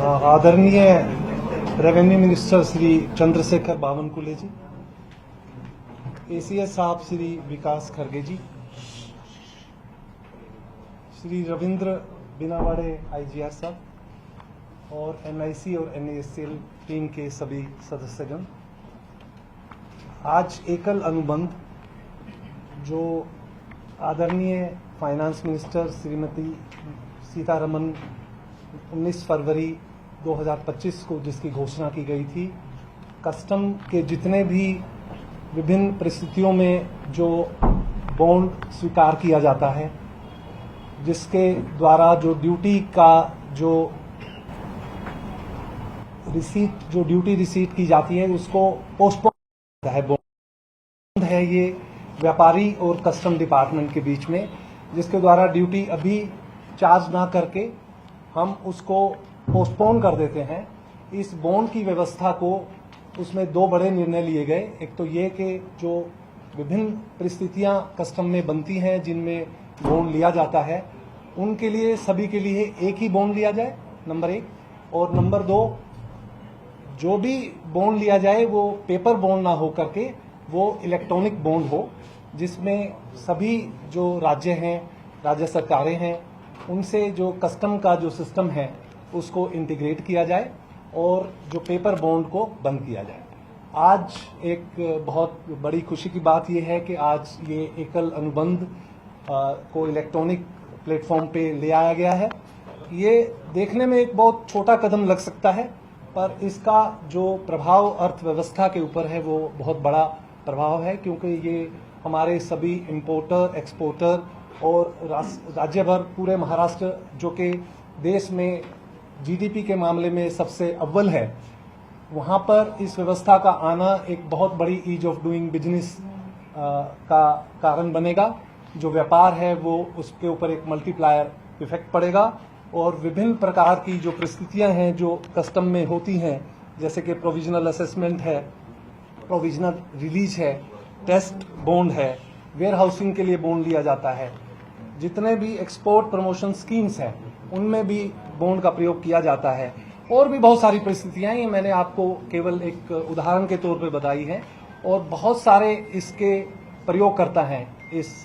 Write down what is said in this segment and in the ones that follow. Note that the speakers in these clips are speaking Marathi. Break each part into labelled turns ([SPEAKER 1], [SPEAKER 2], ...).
[SPEAKER 1] आदरणीय रेवेन्यू मिनिस्टर श्री चंद्रशेखर बावनकुले जी, एसीएस साहब श्री विकास खरगे जी, श्री रविंद्र बिनावाड़े आईजीआर साहब और एनआईसी और एनएसएल टीम के सभी सदस्यगण, आज एकल अनुबंध जो आदरणीय finance minister Shrimati Sitharaman 19 February 2025 को जिसकी घोषणा की गई थी, कस्टम के जितने भी विभिन्न परिस्थितियों में जो बॉन्ड स्वीकार किया जाता है, जिसके द्वारा जो ड्यूटी का जो ड्यूटी रिसीट की जाती है उसको पोस्टपोन होता है। बॉन्ड है ये व्यापारी और कस्टम डिपार्टमेंट के बीच में, जिसके द्वारा ड्यूटी अभी चार्ज ना करके हम उसको पोस्टपोन कर देते हैं। इस बॉन्ड की व्यवस्था को उसमें दो बड़े निर्णय लिए गए। एक तो ये कि जो विभिन्न परिस्थितियां कस्टम में बनती हैं जिनमें बॉन्ड लिया जाता है, उनके लिए सभी के लिए एक ही बॉन्ड लिया जाए, नंबर एक। और नंबर दो, जो भी बॉन्ड लिया जाए वो पेपर बॉन्ड ना हो करके वो इलेक्ट्रॉनिक बॉन्ड हो, जिसमें सभी जो राज्य हैं, राज्य सरकारें हैं, उनसे जो कस्टम का जो सिस्टम है उसको इंटीग्रेट किया जाए और जो पेपर बॉन्ड को बंद किया जाए। आज एक बहुत बड़ी खुशी की बात यह है कि आज ये एकल अनुबंध को इलेक्ट्रॉनिक प्लेटफॉर्म पे ले आया गया है। ये देखने में एक बहुत छोटा कदम लग सकता है, पर इसका जो प्रभाव अर्थव्यवस्था के ऊपर है वो बहुत बड़ा प्रभाव है, क्योंकि ये हमारे सभी इम्पोर्टर, एक्सपोर्टर और राज्य भर पूरे महाराष्ट्र, जो कि देश में जीडीपी के मामले में सबसे अव्वल है, वहां पर इस व्यवस्था का आना एक बहुत बड़ी ईज ऑफ डूइंग बिजनेस का कारण बनेगा। जो व्यापार है वो उसके ऊपर एक मल्टीप्लायर इफेक्ट पड़ेगा और विभिन्न प्रकार की जो परिस्थितियां हैं जो कस्टम में होती हैं, जैसे कि प्रोविजनल असेसमेंट है, प्रोविजनल रिलीज है, टेस्ट बॉन्ड है, वेयर हाउसिंग के लिए बॉन्ड लिया जाता है, जितने भी एक्सपोर्ट प्रमोशन स्कीम्स हैं उनमें भी बॉन्ड का प्रयोग किया जाता है, और भी बहुत सारी परिस्थितियां हैं। ये मैंने आपको केवल एक उदाहरण के तौर पे बताई है, और बहुत सारे इसके प्रयोगकर्ता हैं। इस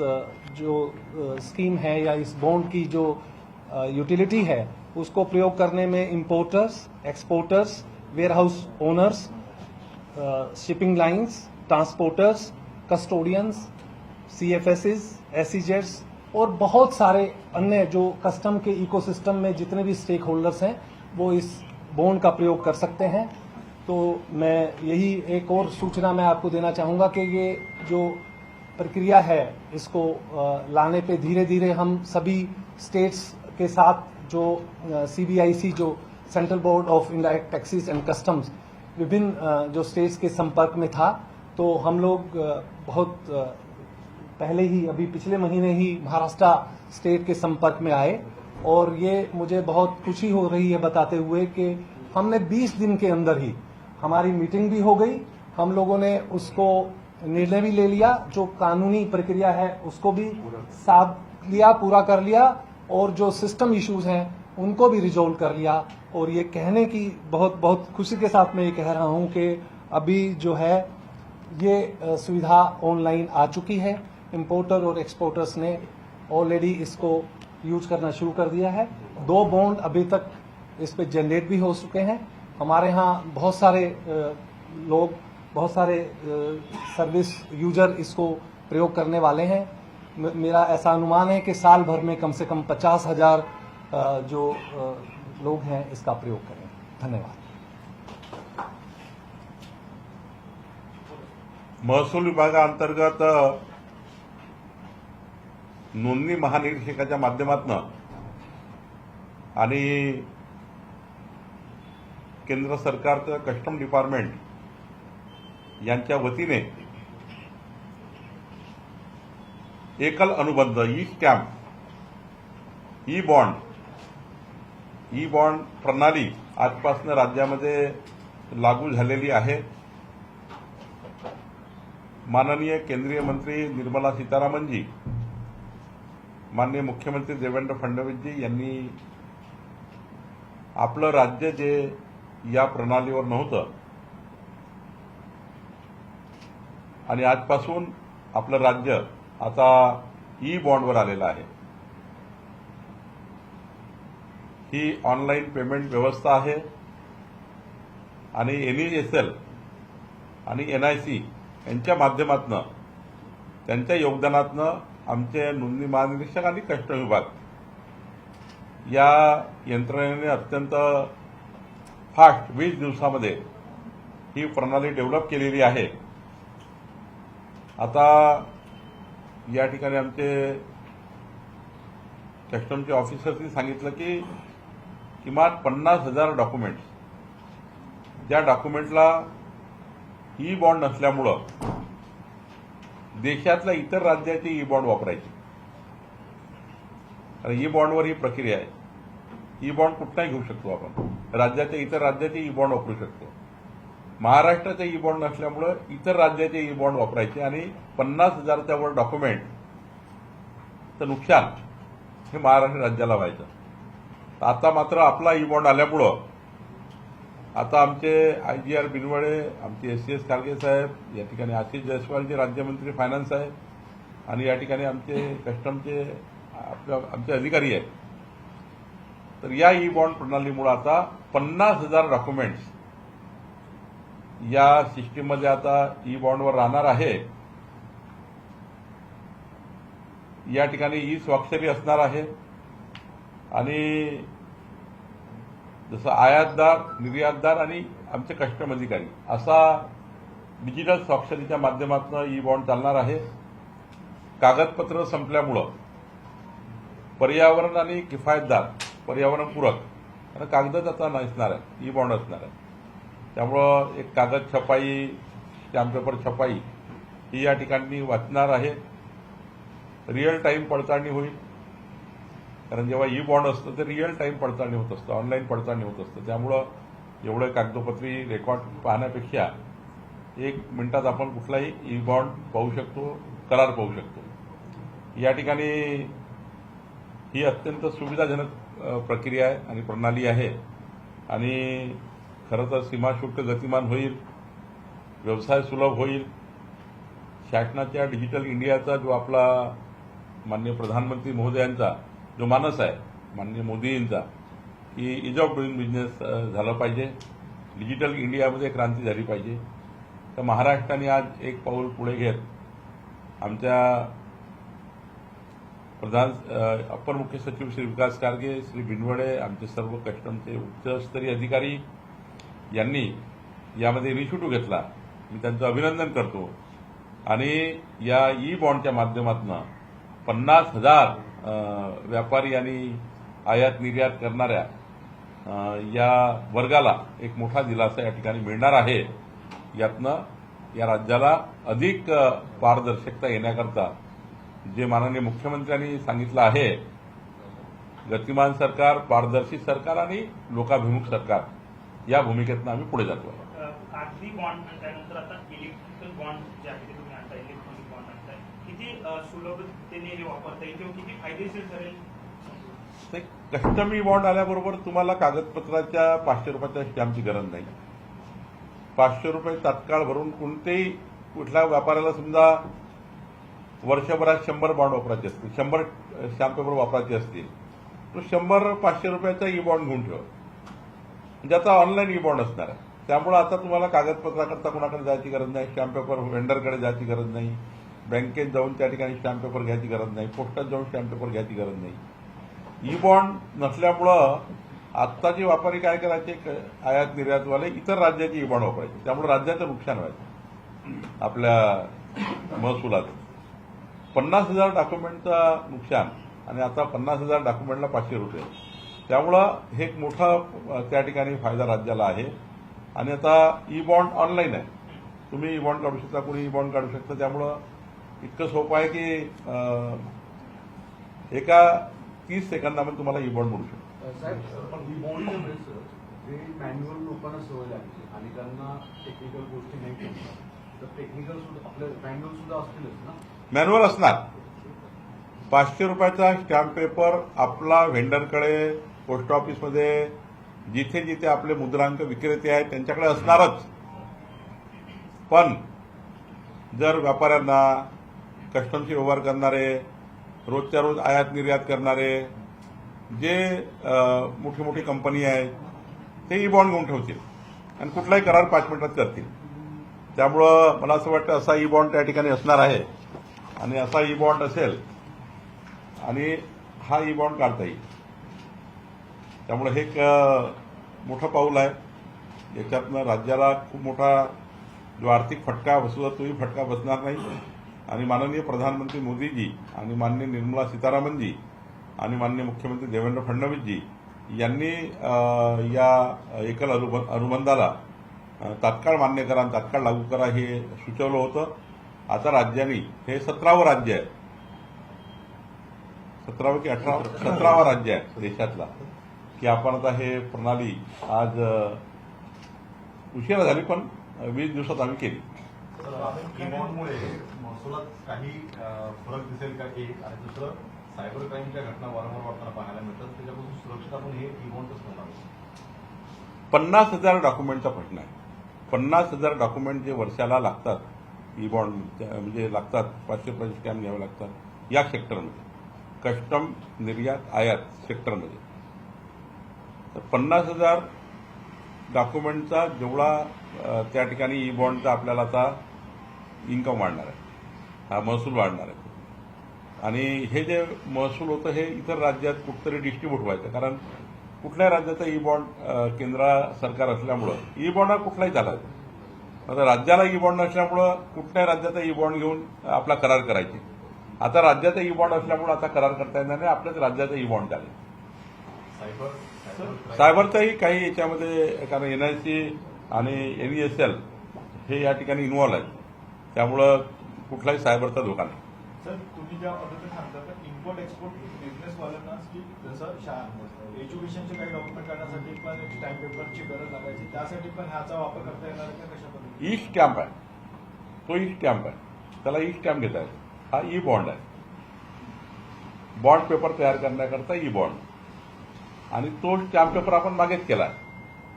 [SPEAKER 1] जो स्कीम है या इस बॉन्ड की जो यूटिलिटी है उसको प्रयोग करने में importers, exporters, warehouse owners, shipping lines, transporters, custodians, CFSs, एसईजेड्स और बहुत सारे अन्य जो कस्टम के इकोसिस्टम में जितने भी स्टेक होल्डर्स हैं वो इस बॉन्ड का प्रयोग कर सकते हैं। तो मैं यही एक और सूचना मैं आपको देना चाहूँगा कि ये जो प्रक्रिया है इसको लाने पे धीरे धीरे हम सभी स्टेट्स के साथ जो सीबीआईसी, जो central board of indirect taxes end customs, विभिन्न जो स्टेट्स के संपर्क में था, तो हम लोग बहुत पहले ही, अभी पिछले महीने ही महाराष्ट्र स्टेट के संपर्क में आए, और ये मुझे बहुत खुशी हो रही है बताते हुए कि हमने 20 दिन के अंदर ही हमारी मीटिंग भी हो गई, हम लोगों ने उसको निर्णय भी ले लिया, जो कानूनी प्रक्रिया है उसको भी साथ लिया, पूरा कर लिया, और जो सिस्टम इश्यूज हैं उनको भी रिजोल्व कर लिया। और ये कहने की बहुत बहुत खुशी के साथ मैं ये कह रहा हूँ कि अभी जो है ये सुविधा ऑनलाइन आ चुकी है। इम्पोर्टर और एक्सपोर्टर्स ने ऑलरेडी इसको यूज करना शुरू कर दिया है। 2 बॉन्ड अभी तक इस पे जनरेट भी हो चुके हैं। हमारे यहाँ बहुत सारे लोग, बहुत सारे सर्विस यूजर इसको प्रयोग करने वाले हैं। मेरा ऐसा अनुमान है कि साल भर में कम से कम 50,000 जो लोग हैं इसका प्रयोग करें। धन्यवाद।
[SPEAKER 2] महसूल विभागाअंतर्गत नोंदणी महानिरीक्षकाच्या माध्यमातून आणि केंद्र सरकारचं कस्टम डिपार्टमेंट यांच्या वतीने एकल अनुबंध, ई स्टॅम्प, ई बॉन्ड प्रणाली आजपासून राज्यामध्ये लागू झालेली आहे। माननीय केंद्रीय मंत्री निर्मला सीतारामन जी, माननीय मुख्यमंत्री देवेंद्र फडणवीस जी यांनी आपलं राज्य जे या प्रणालीवर नव्हतं आणि आजपासून आपलं राज्य आता ई बॉन्डवर आलेलं आहे. ही ऑनलाईन पेमेंट व्यवस्था आहे आणि NESL आणि NIC यांच्या माध्यमातून त्यांच्या योगदानातनं आमचे नोंदणी महानिरीक्षक आणि कस्टम विभाग या यंत्रणेने अत्यंत फास्ट 20 दिवसामध्ये ही प्रणाली डेव्हलप केलेली आहे. आता या ठिकाणी आमचे कस्टमचे ऑफिसर्सनी सांगितलं की किमान 50,000 डॉक्युमेंट्स, ज्या डॉक्युमेंटला ई बॉन्ड नसल्यामुळं देशातल्या इतर राज्याचे ई बॉन्ड वापरायचे. आणि ई बॉन्डवर ही प्रक्रिया आहे. ई बॉन्ड कुठलाही घेऊ शकतो आपण, राज्याच्या इतर राज्याचे ई बॉन्ड वापरू शकतो. महाराष्ट्राचे ई बॉन्ड नसल्यामुळं इतर राज्याचे ई बॉन्ड वापरायचे आणि 50,000च्या वर डॉक्युमेंटचं नुकसान हे महाराष्ट्र राज्याला व्हायचं. आता मात्र आपला ई बॉन्ड आल्यामुळं आता आमचे IGR बिनवडे, आमचे SCS खारगे साहेब, या ठिकाणी आशिष जयस्वाल जे राज्यमंत्री फायनान्स आहे आणि या ठिकाणी आमचे कस्टमचे आमचे अधिकारी आहेत. तर या ई बॉन्ड प्रणालीमुळे आता 50,000 डॉक्युमेंट्स या सिस्टीममध्ये आता ई बॉन्डवर राहणार आहे. या ठिकाणी ई स्वाक्षरी असणार आहे आणि जसं आयातदार, निर्यातदार आणि आमचे कस्टम अधिकारी असा डिजिटल स्वाक्षरीच्या माध्यमातून ई बॉन्ड चालणार आहे. कागदपत्र संपल्यामुळं पर्यावरण आणि किफायतदार, पर्यावरणपूरक आणि कागदच आता नसणार आहे, ई बॉन्ड असणार आहे. त्यामुळं एक कागद छपाई, स्टॅम्प पेपर छपाई ही या ठिकाणी वाचणार आहे. रिअल टाईम पडताळणी होईल, कारण जेव्हा ई बॉन्ड असतं ते रिअल टाईम पडताळणी होत असतं, ऑनलाईन पडताळणी होत असतं. त्यामुळं एवढं कागदोपत्री रेकॉर्ड पाहण्यापेक्षा 1 मिनिटात आपण कुठलाही ई बॉन्ड पाहू शकतो, करार पाहू शकतो. या ठिकाणी ही अत्यंत सुविधाजनक प्रक्रिया आहे आणि प्रणाली आहे आणि खरं तर सीमाशुल्क गतिमान होईल, व्यवसाय सुलभ होईल. शासनाच्या डिजिटल इंडियाचा जो आपला माननीय प्रधानमंत्री महोदयांचा जो मानस आहे, माननीय मोदींचा, की इज ऑफ डुईंग बिझनेस झालं पाहिजे, डिजिटल इंडियामध्ये क्रांती झाली पाहिजे. तर महाराष्ट्राने आज एक पाऊल पुढे घेत आमच्या अप्पर मुख्य सचिव श्री विकास खारगे, श्री बिनवडे, आमचे सर्व कस्टमचे उच्चस्तरीय अधिकारी यांनी यामध्ये इनिशिएटिव्ह घेतला. मी त्यांचं अभिनंदन करतो. आणि या ई बॉन्डच्या माध्यमातून 50,000 व्यापारी आणि आयात निर्यात करणाऱ्या या वर्गाला एक मोठा दिलासा या ठिकाणी मिळणार आहे. यातनं या राज्याला अधिक पारदर्शकता येण्याकरता जे माननीय मुख्यमंत्र्यांनी सांगितलं आहे, गतिमान सरकार, पारदर्शी सरकार आणि लोकाभिमुख सरकार, या भूमिकेतनं आम्ही पुढे जातो.
[SPEAKER 3] कागदी बॉन्ड आणि त्यानंतर आता इलेक्ट्रिकल बॉन्ड जे आहे ते तुम्ही आणताय, इलेक्ट्रॉनिक बॉन्ड आणताय, किती सुलभतेने हे वापरता येईल किंवा किती फायदेशीर ठरेल?
[SPEAKER 2] कस्टमी बॉन्ड आल्याबरोबर तुम्हाला कागदपत्राच्या 500 रुपयाच्या स्टॅम्पची गरज नाही. 500 रुपये तात्काळ भरून कोणतेही कुठल्या व्यापाऱ्याला समजा वर्षभरात 100 बॉन्ड वापरायचे असतील, 100 स्टॅम्प पेपर वापरायचे असतील, तो 100-500 रुपयाचा ई बॉन्ड घेऊन ठेवा, म्हणजे आता ऑनलाईन ई बॉन्ड असणार आहे. त्यामुळे आता तुम्हाला कागदपत्राकरता कोणाकडे जायची गरज नाही, स्टॅम्प पेपर वेंडरकडे जायची गरज नाही, बँकेत जाऊन त्या ठिकाणी स्टॅम्प पेपर घ्यायची गरज नाही, पोस्टात जाऊन स्टॅम्प पेपर घ्यायची गरज नाही. ई बॉन्ड नसल्यामुळं आत्ताचे व्यापारी काय करायचे, आयात निर्यातवाले इतर राज्याचे ई बॉन्ड वापरायचे. त्यामुळे राज्याचं नुकसान व्हायचं आपल्या महसुलात. 50,000 डॉक्युमेंटचा नुकसान आणि आता 50,000 डॉक्युमेंटला 500 रुपये. त्यामुळं हे एक मोठा त्या ठिकाणी फायदा राज्याला आहे. आणि आता ई बॉन्ड ऑनलाईन आहे, तुम्ही ई बॉन्ड काढू शकता, कोणी ई बॉन्ड काढू शकता. त्यामुळं इतकं सोपं आहे की एका 30 सेकंदामध्ये तुम्हाला ई बॉन्ड मिळू शकतो.
[SPEAKER 4] साहेब, पण ही बॉन्ड जे मॅन्युअल लोकांना सवय लागते आणि त्यांना टेक्निकल गोष्टी नाही करतात, तर टेक्निकल सुद्धा आपलं मॅन्युअल सुद्धा असतीलच ना?
[SPEAKER 2] मॅन्युअल असणार. 500 रुपयाचा स्टॅम्प पेपर आपला व्हेंडरकडे पोस्ट ऑफिसमध्ये जिथे जिथे आपले मुद्रांक विक्रेते आहेत त्यांच्याकडे असणारच. पण जर व्यापाऱ्यांना, कस्टमचे व्यवहार करणारे, रोजच्या रोज आयात निर्यात करणारे जे मोठी मोठी कंपनी आहेत ते ई बॉन्ड घेऊन ठेवतील आणि कुठलाही करार 5 मिनिटात करतील. त्यामुळं मला असं वाटतं असा ई बॉन्ड त्या ठिकाणी असणार आहे आणि असा ई बॉन्ड असेल आणि हा ई बॉन्ड काढता येईल. त्यामुळे हे एक मोठं पाऊल आहे. याच्यातनं राज्याला खूप मोठा जो आर्थिक फटका बसला तोही फटका बसणार नाही आणि माननीय प्रधानमंत्री मोदीजी आणि माननीय निर्मला सीतारामनजी आणि माननीय मुख्यमंत्री देवेंद्र फडणवीसजी यांनी या एकल अनुबंधाला तात्काळ मान्य करा, तात्काळ लागू करा हे सुचवलं होतं. आता राज्यांनी, हे 17वं राज्य आहे, 17वं की 17वा राज्य आहे देशातला, की आपण आता हे प्रणाली आज उशिरा झाली पण 20 दिवसात आम्ही केली.
[SPEAKER 5] ई-बॉन्डमुळे महसुलात काही फरक दिसेल का? एक आणि दुसरं, सायबर क्राईमच्या घटना वारंवार वाढताना पाहायला मिळतात, त्याच्यापासून सुरक्षित आपण हे ई-बॉन्डच होणार.
[SPEAKER 2] 50,000 डॉक्युमेंटचा प्रश्न आहे. 50,000 डॉक्युमेंट जे वर्षाला लागतात, ई बॉन्ड म्हणजे लागतात, 500 रुपयाचे स्टॅम्प घ्यावे लागतात या सेक्टरमध्ये, कस्टम, निर्यात, आयात सेक्टरमध्ये. तर 50,000 डॉक्युमेंटचा जेवढा त्या ठिकाणी ई बॉन्डचा आपल्याला आता इन्कम वाढणार आहे, हा महसूल वाढणार आहे. आणि हे जे महसूल होतं हे इतर राज्यात कुठेतरी डिस्ट्रीब्यूट व्हायचं, कारण कुठल्याही राज्याचा ई बॉन्ड केंद्र सरकार असल्यामुळं ई बॉन्ड हा कुठलाही चालायचा. आता राज्याला ई बॉन्ड नसल्यामुळं कुठल्याही राज्याचा ई बॉन्ड घेऊन आपला करार करायचे. आता राज्याचा ई बॉन्ड असल्यामुळं आता करार करता येणार नाही, आपल्याच राज्याचा ई बॉन्ड चालेल. सायबरचाही काही याच्यामध्ये, कारण एनआयसी आणि एनईएसएल हे या ठिकाणी इन्व्हॉल्व आहेत, त्यामुळं कुठलाही सायबरचा धोका नाही.
[SPEAKER 6] सर, तुम्ही ज्या पद्धतीने सांगता तर इम्पोर्ट एक्सपोर्ट बिझनेसवाल्यांना की जसं एज्युकेशनचे काही डॉक्युमेंट काढण्यासाठी पण स्टॅम्प पेपरची गरज लागायची, त्यासाठी पण ह्याचा वापर करता येणार आहे का? कशा पद्धतीने?
[SPEAKER 2] ई स्टॅम्प आहे, तो ई स्टॅम्प आहे, त्याला ई स्टॅम्प घेता येतो. हा ई बॉन्ड आहे, बॉन्ड पेपर तयार करण्याकरता ई बॉन्ड, आणि तो स्टॅम्प पेपर आपण मागेच केला.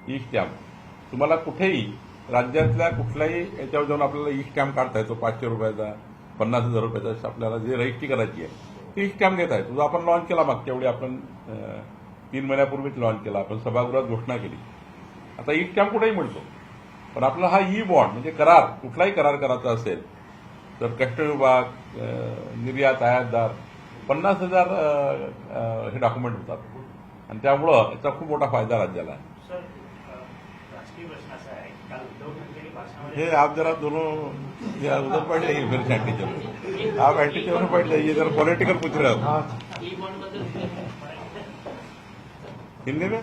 [SPEAKER 2] ई स्टॅम्प तुम्हाला कुठेही राज्यातल्या कुठल्याही याच्यावर जाऊन आपल्याला ई स्टॅम्प काढता येतो. 500 रुपयाचा, 50,000 रुपयाचा, आपल्याला जे रजिस्ट्री करायची आहे ती स्टॅम्प घेता येतो. जो आपण लॉन्च केला मागच्या वेळी, आपण 3 महिन्यापूर्वीच लॉन्च केला, आपण सभागृहात घोषणा केली. आता ई स्टॅम्प कुठेही मिळतो, पण आपला हा ई बॉन्ड म्हणजे करार, कुठलाही करार करायचा असेल तर कस्टम विभाग, निर्यात, आयातदार, 50,000 हे डॉक्युमेंट होतात आणि त्यामुळं याचा खूप मोठा फायदा राज्याला आहे.
[SPEAKER 3] सर, राजकीय प्रश्न असा आहे, काल उद्धव ठाकरे भाषणामध्ये
[SPEAKER 2] ये आप जरा दोनों या उधर बैठ जाइए, फिर एंटी चलो, आप एंटी चलो में बैठ जाइए, जरा पॉलिटिकल पूछ रहे हो हिंदी में.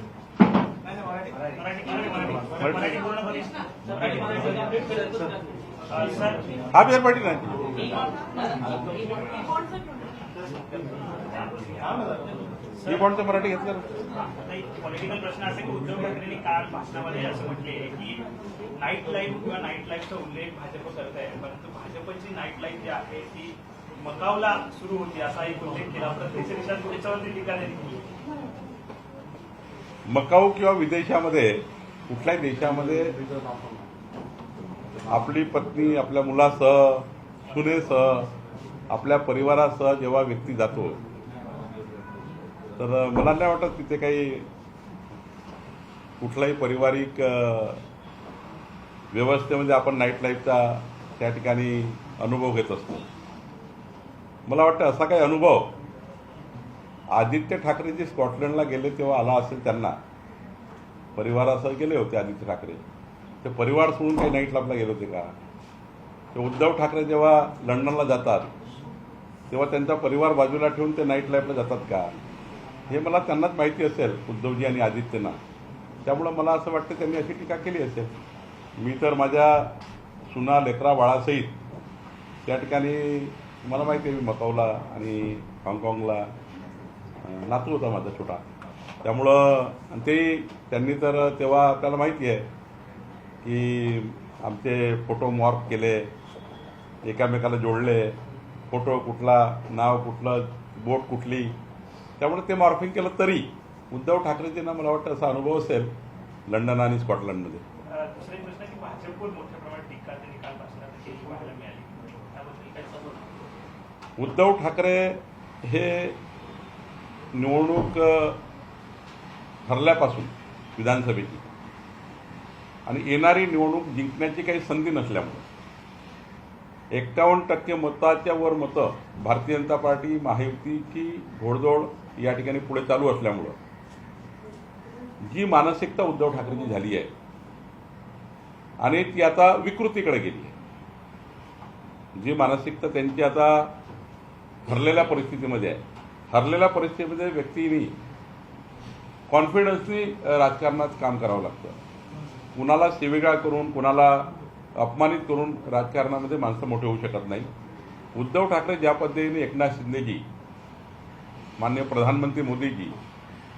[SPEAKER 3] सर,
[SPEAKER 2] आप यार बैठी ना. ही बॉन्डचं मराठी घेतलं.
[SPEAKER 3] पॉलिटिकल प्रश्न असा की उद्धव ठाकरेंनी काल भाषणामध्ये असं म्हटले की नाईट लाईफ किंवा नाईट लाईफचा उल्लेख भाजप करत आहे, परंतु भाजपची नाईट लाईफ जी आहे ती मकावला सुरू होती असा एक उल्लेख केला होता. त्याच्यावरती टीका केली.
[SPEAKER 2] मकाऊ किंवा विदेशामध्ये, कुठल्याही देशामध्ये आपली पत्नी, आपल्या मुलासह, सुनेसह, आपल्या परिवारासह जेव्हा व्यक्ती जातो तर मला नाही वाटत तिथे काही कुठलाही पारिवारिक व्यवस्थेमध्ये आपण नाईट लाईफचा त्या ठिकाणी अनुभव घेत असतो. मला वाटतं असा काही अनुभव आदित्य ठाकरे जे स्कॉटलंडला गेले तेव्हा आला असेल. त्यांना परिवारासह गेले होते आदित्य ठाकरे, ते परिवार सोडून काही नाईट लाईफला गेले होते का? ते उद्धव ठाकरे जेव्हा लंडनला जातात तेव्हा त्यांचा परिवार बाजूला ठेवून ते नाईट लाईफला जातात का? हे मला त्यांनाच माहिती असेल, उद्धवजी आणि आदित्यना. त्यामुळं मला असं वाटतं त्यांनी अशी टीका केली असेल. मी तर माझ्या सुना, लेकरा, बाळासहित त्या ठिकाणी, मला माहिती आहे, मी मकाऊला आणि हाँगकाँगला, नातू होता माझा छोटा, त्यामुळं ते त्यांनी तर तेव्हा आपल्याला माहिती आहे की आमचे फोटो मॉर्फ केले, एकामेकाला जोडले, फोटो कुठला, नाव कुठलं, बोट कुठली, त्यामुळे ते मॉर्फिंग केलं. तरी उद्धव ठाकरेजींना मला वाटतं असा अनुभव असेल लंडन आणि स्कॉटलंडमध्ये.
[SPEAKER 3] दुसरा एक प्रश्न की भाजपवर मोठ्या प्रमाणात टीका त्यांनी काल भाषणात केली पाहायला मिळाली, त्याबद्दल काय सांगू?
[SPEAKER 2] उद्धव ठाकरे हे निवडणूक हरल्यापासून विधानसभेची आणि येणारी निवडणूक जिंकण्याची काही संधी नसल्यामुळे 51% मताच्या वर मतं भारतीय जनता पार्टी महायुतीची घोडदौड या ठिकाणी पुढे चालू असल्यामुळं जी मानसिकता उद्धव ठाकरेंची झाली आहे आणि ती आता विकृतीकडे गेली आहे. जी मानसिकता त्यांची आता हरलेल्या परिस्थितीमध्ये आहे. हरलेल्या परिस्थितीमध्ये व्यक्तींनी कॉन्फिडन्सनी राजकारणात काम करावं लागतं. कुणाला शिवीगाळ करून कुणाला अपमानित करून राजकारणामध्ये माणसं मोठे होऊ शकत नाही. उद्धव ठाकरे ज्या पद्धतीने एकनाथ शिंदेजी, माननीय प्रधानमंत्री मोदीजी,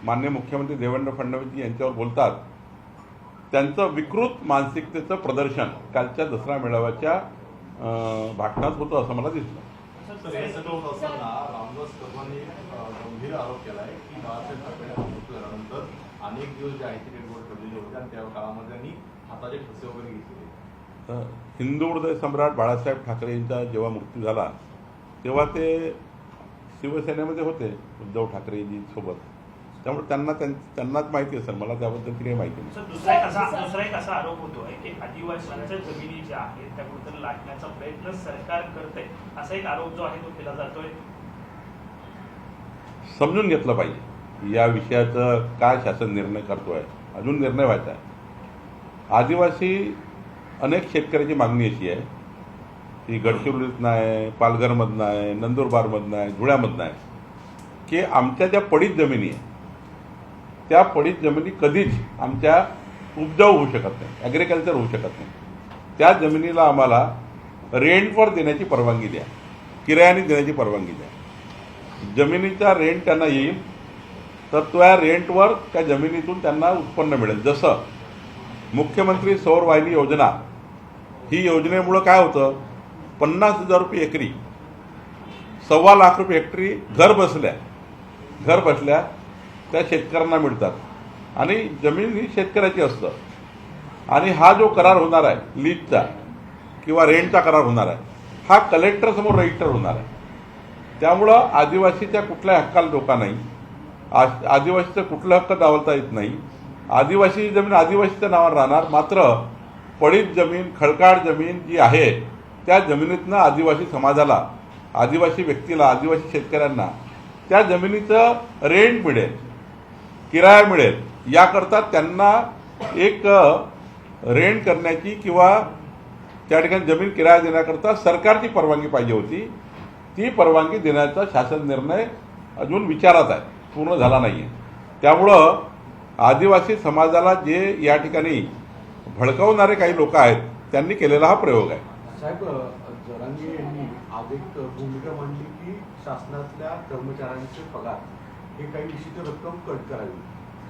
[SPEAKER 2] माननीय मुख्यमंत्री देवेंद्र फडणवीसजी यांच्यावर बोलतात, त्यांचं विकृत मानसिकतेचं प्रदर्शन कालच्या दसरा मेळाव्याच्या भाषणात होतं असं मला दिसलं.
[SPEAKER 5] तर हे सगळं होत असताना रामदास कदमांनी गंभीर आरोप केलाय की बाळासाहेब ठाकरे मृत्यू झाल्यानंतर अनेक दिवस जे आयटी रेडवर ठेवलेले होते आणि त्या काळामध्ये त्यांनी हाताचे ठसे वगैरे घेतलेले.
[SPEAKER 2] हिंदू हृदय सम्राट बाळासाहेब ठाकरेंचा जेव्हा मृत्यू झाला तेव्हा ते शिवसेनेमध्ये होते उद्धव ठाकरेजी सोबत, त्यामुळे त्यांनाच माहिती असेल. मला त्याबद्दल काही माहिती नाही.
[SPEAKER 3] सर, दुसरा एक असा आरोप होतोय की आदिवासींच्या जमिनी ज्या आहेत त्या कुठेतरी लाटण्याचा प्रयत्न सरकार करतंय, असा एक आरोप जो आहे तो केला जातोय.
[SPEAKER 2] समजून घेतलं पाहिजे या विषयाचं काय शासन निर्णय करतोय. अजून निर्णय व्हायचा आहे. आदिवासी अनेक शेतकऱ्याची मागणी अशी आहे की गडचिरोलीतनं आहे, पालघरमधनं आहे, नंदुरबारमधनं आहे, धुळ्यामधनं आहे की आमच्या ज्या पडीत जमिनी आहे त्या पडीत जमिनी कधीच आमच्या उपजाऊ होऊ शकत नाही, ॲग्रिकल्चर होऊ शकत नाही. त्या जमिनीला आम्हाला रेंटवर देण्याची परवानगी द्या, किरायाने देण्याची परवानगी द्या. जमिनीचा रेंट त्यांना येईल तर त्या रेंटवर त्या जमिनीतून त्यांना उत्पन्न मिळेल. जसं मुख्यमंत्री सौर वाहिनी योजना, ही योजनेमुळं काय होतं, 50,000 रुपये एकरी, 1.25 लाख रुपये हेक्टरी घर बसल्या त्या शेतकऱ्यांना मिळतात आणि जमीन ही शेतकऱ्याची असतं. आणि हा जो करार होणार आहे लीजचा किंवा रेंटचा करार होणार आहे हा कलेक्टरसमोर रजिस्टर होणार आहे. त्यामुळं आदिवासीच्या कुठल्याही हक्काला धोका नाही, आदिवासीचं कुठलं हक्क डावलता येत नाही. आदिवासी जमीन आदिवासीच्या नावावर राहणार. मात्र पडीत जमीन, खडकाळ जमीन जी आहे त्या जमिनीतनं आदिवासी समाजाला, आदिवासी व्यक्तीला, आदिवासी शेतकऱ्यांना त्या जमिनीचं रेंट मिळेल, किराया मिळेल. याकरता त्यांना एक रेंट करण्याची किंवा त्या ठिकाणी जमीन किराया देण्याकरता सरकारची परवानगी पाहिजे होती. ती परवानगी देण्याचा शासन निर्णय अजून विचारात आहे, पूर्ण झाला नाही आहे. त्यामुळं आदिवासी समाजाला जे या ठिकाणी भडकवणारे काही लोक आहेत त्यांनी केलेला हा प्रयोग आहे.
[SPEAKER 4] साहेब, जरांगे यांनी आज एक भूमिका मांडली की शासनातल्या कर्मचाऱ्यांचे पगार हे काही निश्चित रक्कम कट करावी.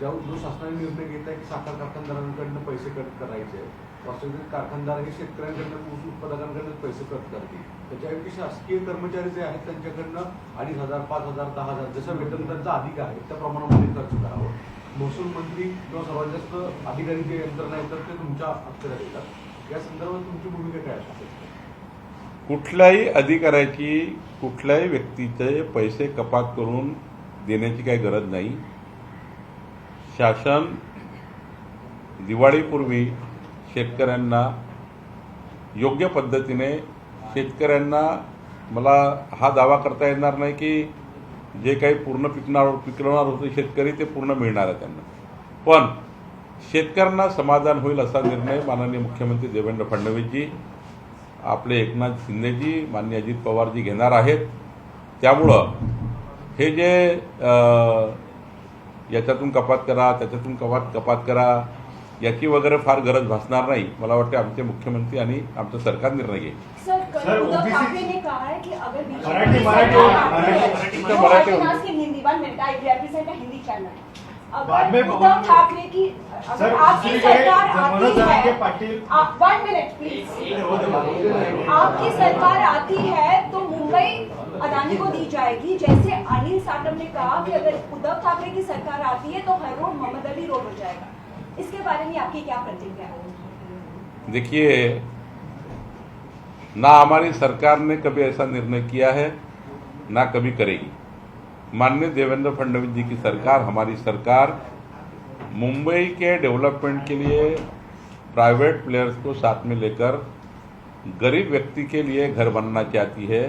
[SPEAKER 4] जो शासनाने निर्णय घेत आहे की साखर कारखानदारांकडनं पैसे कट करायचे, वास्तविक कारखानदार हे शेतकऱ्यांकडनं, ऊस उत्पादकांकडनं पैसे कट करतील. त्याच्याऐवजी शासकीय कर्मचारी जे आहेत त्यांच्याकडनं 2,500, 5,000, 10,000 जसं वेतन त्यांचा अधिक आहे त्या प्रमाणामध्ये खर्च करावं. महसूल मंत्री किंवा सर्वात जास्त अधिकारी जे यंत्रणा आहेत तर ते तुमच्या अक्षरात येतात. या संदर्भात तुमची भूमिका काय असेल?
[SPEAKER 2] कुठल्याही अधिकाऱ्याची, कुठल्याही व्यक्तीचे पैसे कपात करून देण्याची काही गरज नाही. शासन दिवाळीपूर्वी शेतकऱ्यांना योग्य पद्धतीने, शेतकऱ्यांना, मला हा दावा करता येणार नाही की जे काही पूर्ण पिकवणार होते शेतकरी ते पूर्ण मिळणार आहे त्यांना, पण शेतकऱ्यांना समाधान होईल असा निर्णय माननीय मुख्यमंत्री देवेंद्र फडणवीसजी, आपले एकनाथ शिंदेजी, माननीय अजित पवारजी घेणार आहेत. त्यामुळं हे जे याच्यातून कपात करा, त्याच्यातून कपात करा याची वगैरे फार गरज भासणार नाही. मला वाटतं आमचे मुख्यमंत्री आणि आमचं सरकार निर्णय घेईल.
[SPEAKER 7] सर, उद्धव ठाकरे ने कहा है कि अगर
[SPEAKER 6] Marathi
[SPEAKER 7] Hindi 1 minute, I represent Hindi channel.
[SPEAKER 6] बाद में
[SPEAKER 7] अगर उद्धव ठाकरे की
[SPEAKER 6] सर,
[SPEAKER 7] अगर आपकी
[SPEAKER 6] दूसरी जगह
[SPEAKER 7] सरकार
[SPEAKER 6] मनोज
[SPEAKER 7] आती
[SPEAKER 6] जरांगे
[SPEAKER 7] है,
[SPEAKER 6] पाटिल
[SPEAKER 7] 1 मिनट प्लीज, आपकी सरकार आती है तो मुंबई अदानी को दी जाएगी, जैसे अनिल साटम ने कहा कि अगर उद्धव ठाकरे की सरकार आती है तो हर रोड मोहम्मद अली रोड हो जाएगा। इसके बारे में आपकी क्या प्रतिक्रिया है?
[SPEAKER 2] देखिए, ना हमारी सरकार ने कभी ऐसा निर्णय किया है, ना कभी करेगी। माननीय देवेंद्र फडणवीस जी की सरकार, हमारी सरकार मुंबई के डेवलपमेंट के लिए प्राइवेट प्लेयर्स को साथ में लेकर गरीब व्यक्ति के लिए घर बनना चाहती है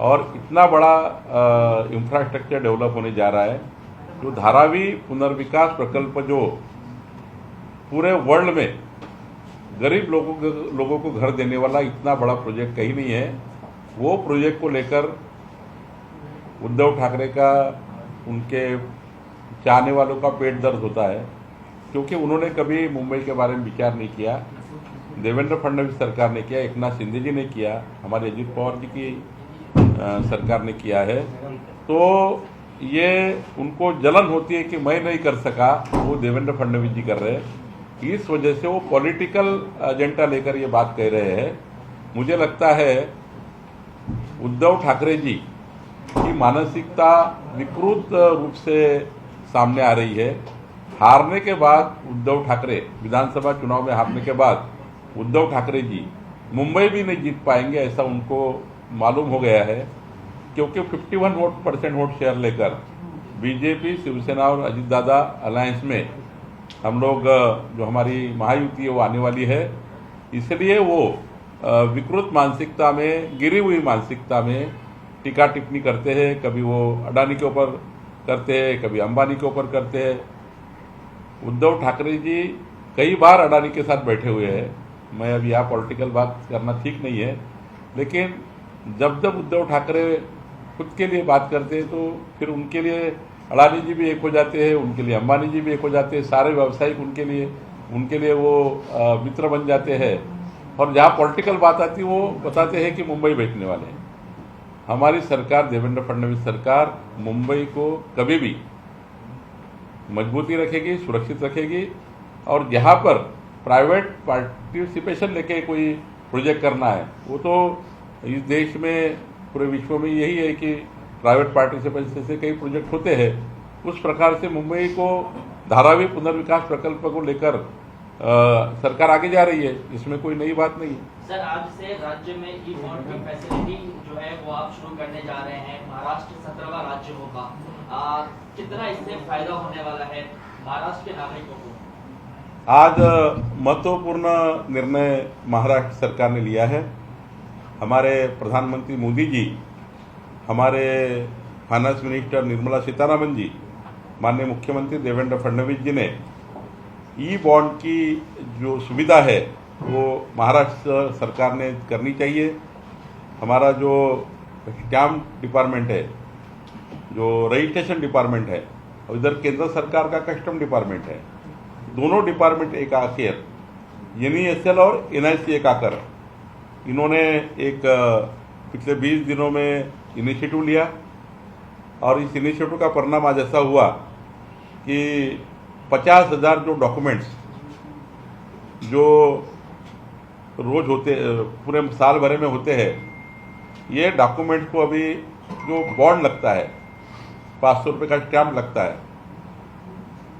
[SPEAKER 2] और इतना बड़ा इंफ्रास्ट्रक्चर डेवलप होने जा रहा है। जो धारावी पुनर्विकास प्रकल्प जो पूरे वर्ल्ड में गरीब लोगों को घर देने वाला इतना बड़ा प्रोजेक्ट कहीं नहीं है, वो प्रोजेक्ट को लेकर उद्धव ठाकरे का, उनके चाहने वालों का पेट दर्द होता है, क्योंकि उन्होंने कभी मुंबई के बारे में विचार नहीं किया। देवेंद्र फडणवीस सरकार ने किया, एकनाथ शिंदे जी ने किया, हमारे अजीत पवार जी की सरकार ने किया है। तो ये उनको जलन होती है कि मैं नहीं कर सका, वो देवेंद्र फडणवीस जी कर रहे हैं। इस वजह से वो पॉलिटिकल एजेंडा लेकर ये बात कह रहे हैं। मुझे लगता है उद्धव ठाकरे जी की मानसिकता विकृत रूप से सामने आ रही है। हारने के बाद उद्धव ठाकरे, विधानसभा चुनाव में हारने के बाद उद्धव ठाकरे जी मुंबई भी नहीं जीत पाएंगे, ऐसा उनको मालूम हो गया है। क्योंकि 51% वोट शेयर लेकर बीजेपी, शिवसेना और अजीत दादा अलायंस में हम लोग, जो हमारी महायुति है वो आने वाली है। इसलिए वो विकृत मानसिकता में, गिरी हुई मानसिकता में टीका टिप्पणी करते हैं। कभी वो अडानी के ऊपर करते हैं, कभी अंबानी के ऊपर करते हैं। उद्धव ठाकरे जी कई बार अडानी के साथ बैठे हुए हैं। मैं अभी यहाँ पॉलिटिकल बात करना ठीक नहीं है, लेकिन जब जब उद्धव ठाकरे खुद के लिए बात करते हैं तो फिर उनके लिए अडानी जी भी एक हो जाते हैं, उनके लिए अंबानी जी भी एक हो जाते हैं। सारे व्यावसायिक उनके लिए वो मित्र बन जाते हैं। और जहाँ पॉलिटिकल बात आती है वो बताते हैं कि मुंबई बेचने वाले हैं। हमारी सरकार, देवेंद्र फडणवीस सरकार, मुंबई को कभी भी मजबूती रखेगी, सुरक्षित रखेगी। और जहाँ पर प्राइवेट पार्टिसिपेशन लेके कोई प्रोजेक्ट करना है, वो तो इस देश में, पूरे विश्व में यही है कि प्राइवेट पार्टिसिपेशन से कई प्रोजेक्ट होते हैं। उस प्रकार से मुंबई को धारावी पुनर्विकास प्रकल्प को लेकर सरकार आगे जा रही है, इसमें कोई नई बात नहीं है।
[SPEAKER 8] सर, आज से राज्य में ई बॉन्ड की फैसिलिटी जो है वो आप शुरू करने जा रहे हैं। महाराष्ट्र 17वां राज्य होगा। कितना इससे फायदा होने वाला है महाराष्ट्र के नागरिकों को?
[SPEAKER 2] आज महत्वपूर्ण निर्णय महाराष्ट्र सरकार ने लिया है। हमारे प्रधानमंत्री मोदी जी, हमारे फाइनेंस मिनिस्टर निर्मला सीतारमण जी, माननीय मुख्यमंत्री देवेंद्र फडणवीस जी ने ई बॉन्ड की जो सुविधा है वो महाराष्ट्र सरकार ने करनी चाहिए। हमारा जो स्टैम्प डिपार्टमेंट है, जो रजिस्ट्रेशन डिपार्टमेंट है, और इधर केंद्र सरकार का कस्टम डिपार्टमेंट है, दोनों डिपार्टमेंट एक आकर, NESL और NIC एक आकर, इन्होंने एक पिछले 20 दिनों में इनिशिएटिव लिया। और इस इनिशिएटिव का परिणाम आज ऐसा हुआ कि 50,000 जो डॉक्यूमेंट्स जो रोज होते, पूरे साल भरे में होते हैं, ये डॉक्यूमेंट्स को अभी जो बॉन्ड लगता है, 500 रुपये का स्टैम्प लगता है,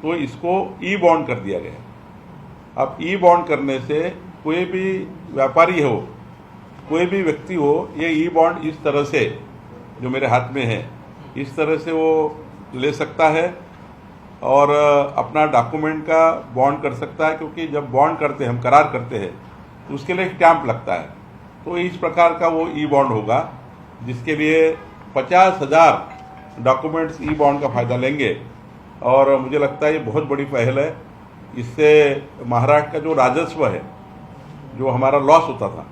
[SPEAKER 2] तो इसको ई बॉन्ड कर दिया गया। अब ई बॉन्ड करने से कोई भी व्यापारी हो, कोई भी व्यक्ति हो, ये ई बॉन्ड इस तरह से, जो मेरे हाथ में है, इस तरह से वो ले सकता है और अपना डॉक्यूमेंट का बॉन्ड कर सकता है। क्योंकि जब बॉन्ड करते हैं, हम करार करते हैं, तो उसके लिए स्टैम्प लगता है। तो इस प्रकार का वो ई बॉन्ड होगा, जिसके लिए 50,000 डॉक्यूमेंट्स ई बॉन्ड का फायदा लेंगे। और मुझे लगता है ये बहुत बड़ी पहल है। इससे महाराष्ट्र का जो राजस्व है, जो हमारा लॉस होता था,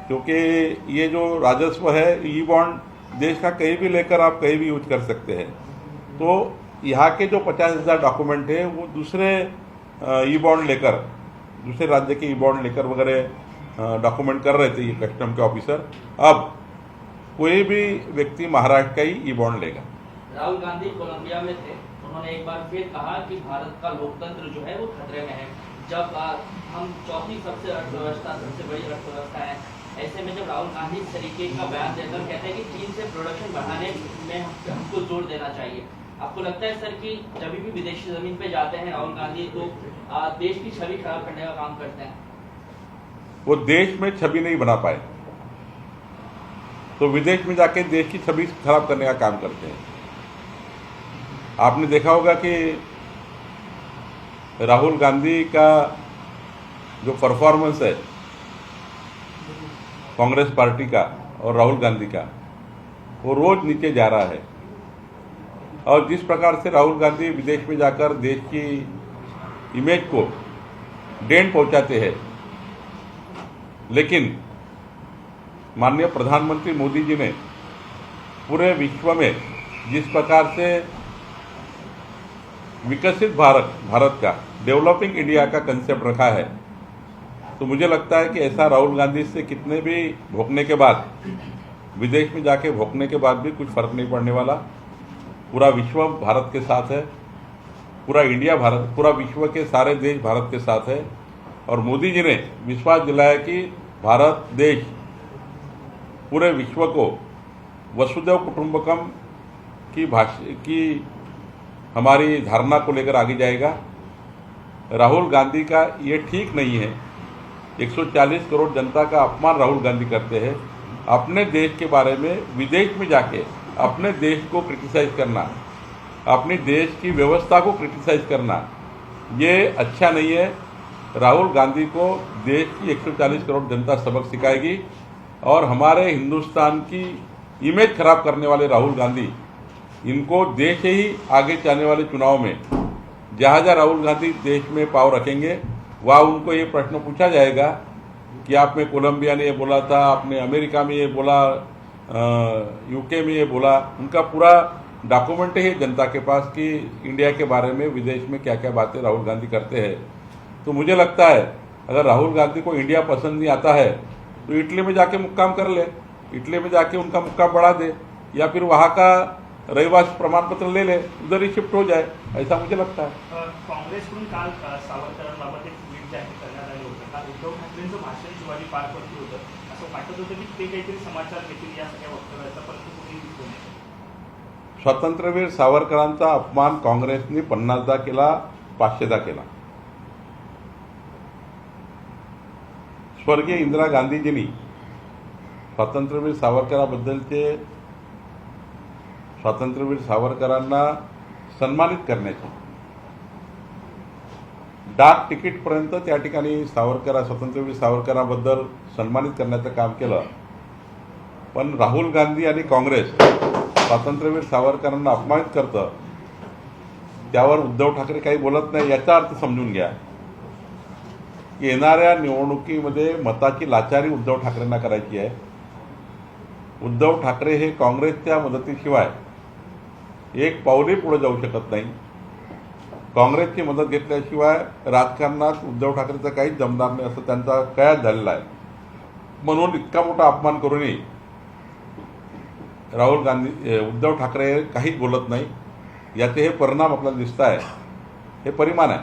[SPEAKER 2] क्योंकि ये जो राजस्व है, ई बॉन्ड देश का कहीं भी लेकर आप कहीं भी यूज कर सकते हैं। तो यहाँ के जो 50,000 डॉक्यूमेंट है, वो दूसरे ई बॉन्ड लेकर, दूसरे राज्य के ई बॉन्ड लेकर वगैरह डॉक्यूमेंट कर रहे थे ये कस्टम के ऑफिसर। अब कोई भी व्यक्ति महाराष्ट्र का ही ई बॉन्ड लेगा।
[SPEAKER 8] राहुल गांधी कोलंबिया में थे, उन्होंने एक बार फिर कहा कि भारत का लोकतंत्र जो है वो खतरे में है। जब हम चौथी सबसे बड़ी अर्थव्यवस्था है, ऐसे में जब राहुल गांधी इस तरीके का बयान देकर कहते हैं कि चीन से प्रोडक्शन बढ़ाने में हमको जोर देना चाहिए, आपको लगता है सर कि जब भी विदेशी जमीन पे जाते हैं राहुल गांधी तो देश की छवि खराब करने का काम करते हैं?
[SPEAKER 2] वो देश में छवि नहीं बना पाए तो विदेश में जाके देश की छवि खराब करने का काम करते हैं। आपने देखा होगा कि राहुल गांधी का जो परफॉर्मेंस है कांग्रेस पार्टी का और राहुल गांधी का, वो रोज नीचे जा रहा है। और जिस प्रकार से राहुल गांधी विदेश में जाकर देश की इमेज को डेंट पहुंचाते हैं, लेकिन माननीय प्रधानमंत्री मोदी जी ने पूरे विश्व में जिस प्रकार से विकसित भारत का, डेवलपिंग इंडिया का कंसेप्ट रखा है, तो मुझे लगता है कि ऐसा राहुल गांधी से कितने भी भोंकने के बाद, विदेश में जाके भोंकने के बाद भी कुछ फर्क नहीं पड़ने वाला। पूरा विश्व भारत के साथ है, पूरा इंडिया भारत, पूरा विश्व के सारे देश भारत के साथ है। और मोदी जी ने विश्वास दिलाया कि भारत देश पूरे विश्व को वसुधैव कुटुंबकम की हमारी धारणा को लेकर आगे जाएगा। राहुल गांधी का ये ठीक नहीं है। 140 करोड़ जनता का अपमान राहुल गांधी करते हैं। अपने देश के बारे में विदेश में जाके अपने देश को क्रिटिसाइज करना, अपने देश की व्यवस्था को क्रिटिसाइज करना, ये अच्छा नहीं है। राहुल गांधी को देश की 140 करोड़ जनता सबक सिखाएगी और हमारे हिंदुस्तान की इमेज खराब करने वाले राहुल गांधी, इनको देश ही आगे जाने वाले चुनाव में जहाँ जहाँ राहुल गांधी देश में पाव रखेंगे, वहाँ उनको ये प्रश्न पूछा जाएगा कि आपने कोलंबिया ने ये बोला था, आपने अमेरिका में ये बोला, यूके में ये बोला। उनका पूरा डॉक्यूमेंट है जनता के पास कि इंडिया के बारे में विदेश में क्या क्या बातें राहुल गांधी करते हैं। तो मुझे लगता है अगर राहुल गांधी को इंडिया पसंद नहीं आता है तो इटली में जाके मुक्काम कर ले, इटली में जाके उनका मुक्काम बढ़ा दे, या फिर वहाँ का रहिवासी प्रमाण पत्र ले ले, उधर ही शिफ्ट हो जाए, ऐसा मुझे लगता है।
[SPEAKER 3] काँग्रेसकडून काल सावरकरांबाबत एक ट्विट जाहीर करण्यात आलं होतं। काल उद्धव ठाकरेंचं भाषण शिवाजी पार्कवरती होतं, असं वाटत होतं की ते काहीतरी समाचार घेतील या सगळ्या वक्तव्याचा, परंतु कुठेही दिसतो नाही।
[SPEAKER 2] स्वातंत्र्यवीर सावरकरांचा अपमान काँग्रेसने 50दा केला, 500दा केला। स्वर्गीय इंदिरा गांधीजींनी स्वातंत्र्यवीर सावरकरांना सन्मानित करण्याची डाक तिकीटपर्यंत त्या ठिकाणी स्वातंत्र्यवीर सावरकरांबद्दल सन्मानित करण्याचं काम केलं। पण राहुल गांधी आणि काँग्रेस स्वातंत्र्यवीर सावरकरांना अपमानित करतं, त्यावर उद्धव ठाकरे काही बोलत नाही। याचा अर्थ समजून घ्या की येणाऱ्या निवडणुकीमध्ये मताची लाचारी उद्धव ठाकरेंना करायची आहे। उद्धव ठाकरे हे काँग्रेसच्या मदतीशिवाय एक पाऊलही पुढे जाऊ शकत नाही। काँग्रेसची मदत घेतल्याशिवाय राजकारणात उद्धव ठाकरेचं काहीच जमणार नाही असं त्यांचा कयास झालेला आहे। म्हणून इतका मोठा अपमान करूनही उद्धव ठाकरे काहीच बोलत नाही। याचे हे परिणाम आपल्याला दिसत आहे, हे परिमाण आहे।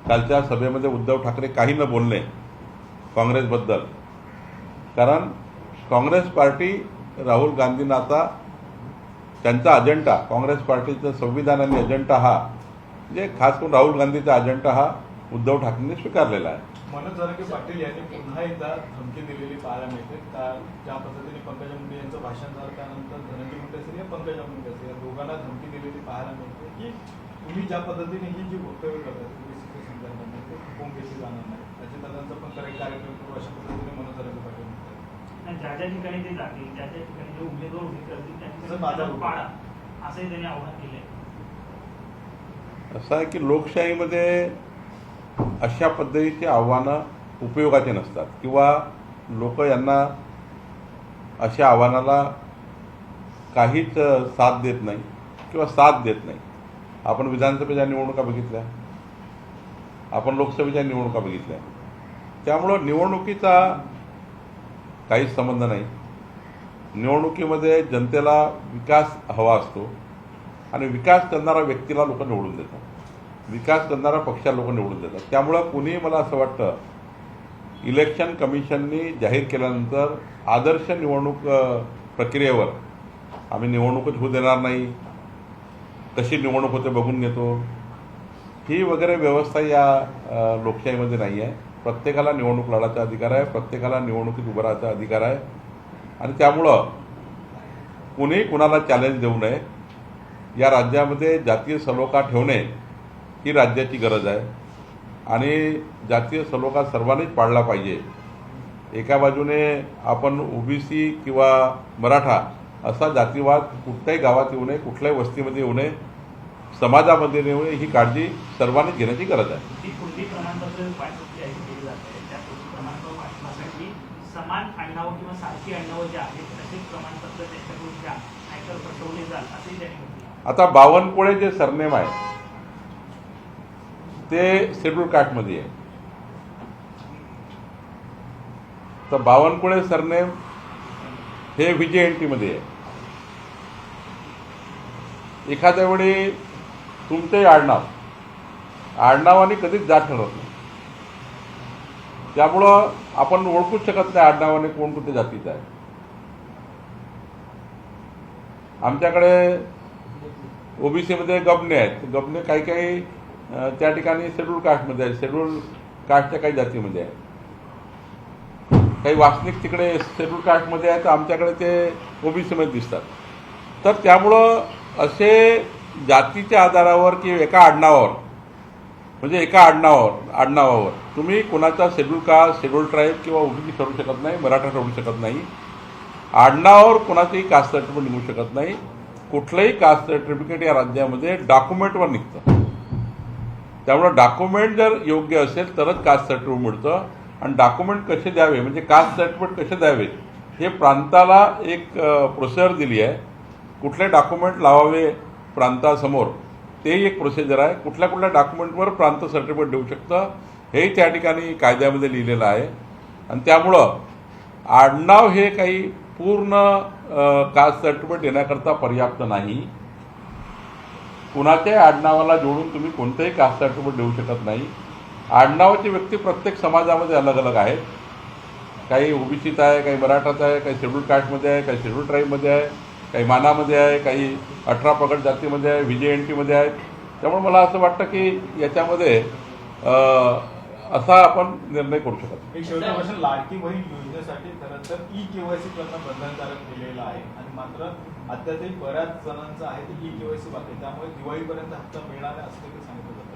[SPEAKER 2] कालच्या सभेमध्ये उद्धव ठाकरे काही न बोलणे काँग्रेसबद्दल, कारण काँग्रेस पार्टी राहुल गांधींना आता त्यांचा अजेंडा, काँग्रेस पार्टीचा संविधान आणि अजेंडा हा, म्हणजे खास करून राहुल गांधीचा अजेंडा हा उद्धव ठाकरेंनी स्वीकारलेला आहे।
[SPEAKER 6] मनोज जरांगे पाटील यांनी पुन्हा एकदा धमकी दिलेली पाहायला मिळते। ज्या पद्धतीने पंकजा मुंडे यांचं भाषण झालं त्यानंतर धनंजय मुंडे असेल या पंकजा मुंडे असेल, या दोघांना धमकी दिलेली पाहायला मिळते की तुम्ही ज्या पद्धतीने ही जी वक्तव्य करतात संदर्भामध्ये ते खपवून घेतली जाणार नाही। अजितदादांचा पण करेक्ट कार्यक्रम करू अशा पद्धतीने मनोज जरांगे पाटील म्हणतात।
[SPEAKER 3] ज्या ज्या ठिकाणी ते जातील, ज्या ज्या ठिकाणी जे उमेदवार उभे करतील त्या ठिकाणी पाडा, असंही त्यांनी आव्हान केलंय।
[SPEAKER 2] असं आहे की लोकशाहीमध्ये अशा पद्धतीचे आव्हानं उपयोगाचे नसतात किंवा लोक यांना अशा आव्हानाला काहीच साथ देत नाही किंवा साथ देत नाही। आपण विधानसभेच्या निवडणुका बघितल्या, आपण लोकसभेच्या निवडणुका बघितल्या, त्यामुळं निवडणुकीचा काहीच संबंध नाही। निवडणुकीमध्ये जनतेला विकास हवा असतो, आणि विकास करणारा व्यक्तीला लोक निवडून देतात, विकास करणारा पक्षाला लोक निवडून देतात. त्यामुळं कुणी मला असं वाटतं इलेक्शन कमिशननी जाहीर केल्यानंतर आदर्श निवडणूक प्रक्रियेवर आम्ही निवडणूकच होऊ देणार नाही, कशी निवडणूक होते बघून घेतो, ही वगैरे व्यवस्था या लोकशाहीमध्ये नाही आहे. प्रत्येकाला निवडणूक लढायचा अधिकार आहे, प्रत्येकाला निवडणुकीत उभं राहायचा अधिकार आहे. आणि त्यामुळं कुणी कुणाला चॅलेंज देऊ नये. या राज्यामध्ये जातीय सलोखा ठेवणे ही राज्याची गरज आहे आणि जातीय सलोखा सर्वांनीच पाळला पाहिजे. एका बाजूने आपण ओबीसी किंवा मराठा असा जातीवाद कुठल्याही गावात येऊ नये, कुठल्याही वस्तीमध्ये येऊ नये, समाजामध्ये येऊ नये, ही काळजी सर्वांनीच घेण्याची गरज आहे.
[SPEAKER 3] ती कुणबी प्रमाणपत्र वाटप आहे केली जाते, त्या कुणबी प्रमाणपत्र वाटपासाठी समान आडनावं किंवा सारखी आडनावं जे आहेत तसेच प्रमाणपत्र त्यांच्याकडून घ्या, नाहीतर फसवले जाल असंही त्यांनी म्हटलं.
[SPEAKER 2] आता बावनकुळे जे सरनेम आहे ते शेड्यूल कास्टमध्ये आहे. तर बावनकुळे सरनेम हे व्हीजेएनटीमध्ये आहे. एखाद्या वेळी तुमचे आडनावाने कधीच जात ठरत नाही. त्यामुळं आपण ओळखूच शकत नाही आडनावाने कोण कुठे जातीचा आहे. आमच्याकडे ओबीसीमध्ये गबने आहेत, गबने काही काही त्या ठिकाणी शेड्यूल कास्टमध्ये आहेत, शेड्यूल कास्टच्या काही जातीमध्ये आहेत, काही वासनिक तिकडे शेड्यूल कास्टमध्ये आहेत, आमच्याकडे ते ओबीसीमध्ये दिसतात. तर त्यामुळं असे जातीच्या आधारावर किंवा एका आडनावावर म्हणजे एका आडनावावर तुम्ही कोणाचा शेड्यूल कास्ट, शेड्यूल ट्राईब किंवा ओबीसी ठरू शकत नाही, मराठा ठरू शकत नाही. आडनावावर कोणाचंही कास्ट सर्टिफिकेट निघू शकत नाही. कुठलंही कास्ट सर्टिफिकेट या राज्यामध्ये डॉक्युमेंटवर निघतं. त्यामुळे डॉक्युमेंट जर योग्य असेल तरच कास्ट सर्टिफिकेट मिळतं. आणि डॉक्युमेंट कसे द्यावे म्हणजे कास्ट सर्टिफिकेट कसे द्यावे हे प्रांताला एक प्रोसिजर दिली आहे. कुठले डॉक्युमेंट लावावे प्रांतासमोर तेही एक प्रोसिजर आहे. कुठल्या कुठल्या डॉक्युमेंटवर प्रांत सर्टिफिकेट देऊ शकतं हेही त्या ठिकाणी कायद्यामध्ये लिहिलेलं आहे. आणि त्यामुळं आडनाव हे काही पूर्ण कास्ट सर्टिफिकेट देण्याकरता पर्याप्त नाही. कुणाच्याही आडनावाला जोडून तुम्ही कोणतेही कास्ट सर्टिफिकेट देऊ शकत नाही. आडनावाची व्यक्ती प्रत्येक समाजामध्ये अलग अलग आहेत. काही ओबीसीत आहे, काही मराठात आहे, काही शेड्यूल कास्टमध्ये आहे, काही शेड्यूल ट्राईबमध्ये आहे, काही मानामध्ये आहे, काही 18 प्रगत जातीमध्ये आहे, व्हीजेएनटीमध्ये आहेत. त्यामुळे मला असं वाटतं की याच्यामध्ये असा आपण निर्णय करू शकतो.
[SPEAKER 6] एक शेवटचा प्रश्न, लाडकी बहीण योजनेसाठी खरं तर ई-केवायसी करणं बंधनकारक केलेलं आहे आणि मात्र अद्यापही बऱ्याच जणांचं आहे ते ई-केवायसी बाकी आहे. त्यामुळे दिवाळीपर्यंत हप्ता मिळणार आहे असं देखील सांगितलं जातं.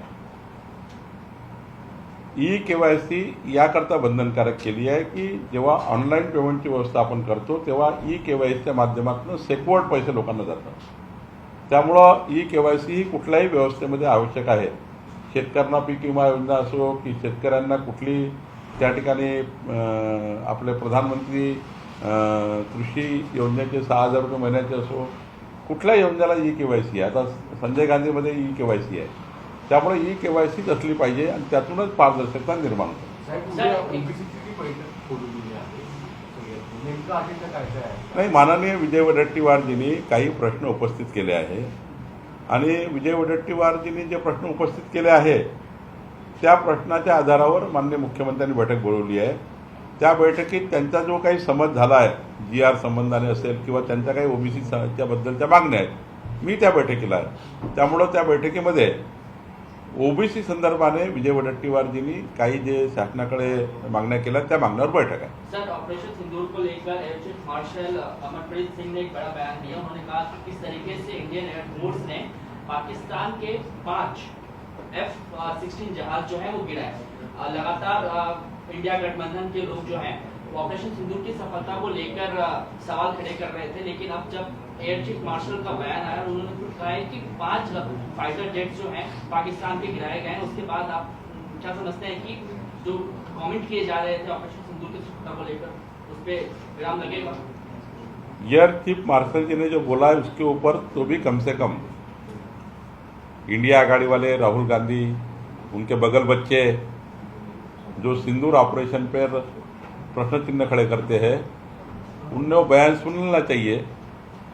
[SPEAKER 2] ई-केवायसी याकरता बंधनकारक केली आहे की जेव्हा ऑनलाईन पेमेंटची व्यवस्था आपण करतो तेव्हा ई-केवायसीच्या माध्यमातून सेक्युअर्ड पैसे लोकांना जातात. त्यामुळं ई-केवायसी ही कुठल्याही व्यवस्थेमध्ये आवश्यक आहे. शेतकऱ्यांना पीक विमा योजना असो की शेतकऱ्यांना कुठली त्या ठिकाणी आपले प्रधानमंत्री कृषी योजनेचे 6,000 रुपये महिन्याचे असो, कुठल्या योजनेला ई-केवायसी आहे. आता संजय गांधीमध्ये ई-केवायसी आहे. त्यामुळे ई-केवायसीच असली पाहिजे आणि त्यातूनच पारदर्शकता निर्माण होते. नाही, माननीय विजय वडेट्टीवारजींनी काही प्रश्न उपस्थित केले आहे आणि विजय वडेट्टीवारजींनी जे प्रश्न उपस्थित केले आहे त्या प्रश्नाच्या आधारावर माननीय मुख्यमंत्र्यांनी बैठक बोलवली आहे. त्या बैठकीत त्यांचा जो काही समज झाला आहे GR संबंधाने असेल किंवा त्यांच्या काही ओबीसीच्या बद्दलच्या मागण्या आहेत, मी त्या बैठकीला आहे. त्यामुळं त्या बैठकीमध्ये ओबीसी संदर्भाने विजय वडेट्टीवारजींनी काही जे शासनाकडे मागण्या केल्या त्या मागण्यावर बैठक आहे.
[SPEAKER 8] सर, ऑपरेशन सिंदूर को लेकर एयर चीफ मार्शल अमरप्रीत सिंह ने एक बड़ा बयान दिया. उन्होंने कहा कि किस तरीके से इंडियन एयरफोर्स ने पाकिस्तान के 5 F-16 जहाज जो है वो गिराए. लगातार इंडिया गठबंधन के लोग जो हैं वो ऑपरेशन सिंदूर की सफलता को लेकर सवाल खड़े कर रहे थे, लेकिन अब जब एयर चीफ मार्शल का बयान आया उन्होंने खुद कहा है कि 5 फाइटर जेट जो हैं पाकिस्तान के गिराए गए हैं. उसके बाद आप क्या समझते हैं कि जो कमेंट किए जा रहे थे ऑपरेशन सिंदूर की सफलता को लेकर उस पर विराम लगेगा?
[SPEAKER 2] एयर चीफ मार्शल जी ने जो बोला है उसके ऊपर तो भी कम से कम इंडिया आघाड़ी वाले राहुल गांधी, उनके बगल बच्चे जो सिंदूर ऑपरेशन पर प्रश्न चिन्ह खड़े करते हैं, उनने वो बयान सुन लेना चाहिए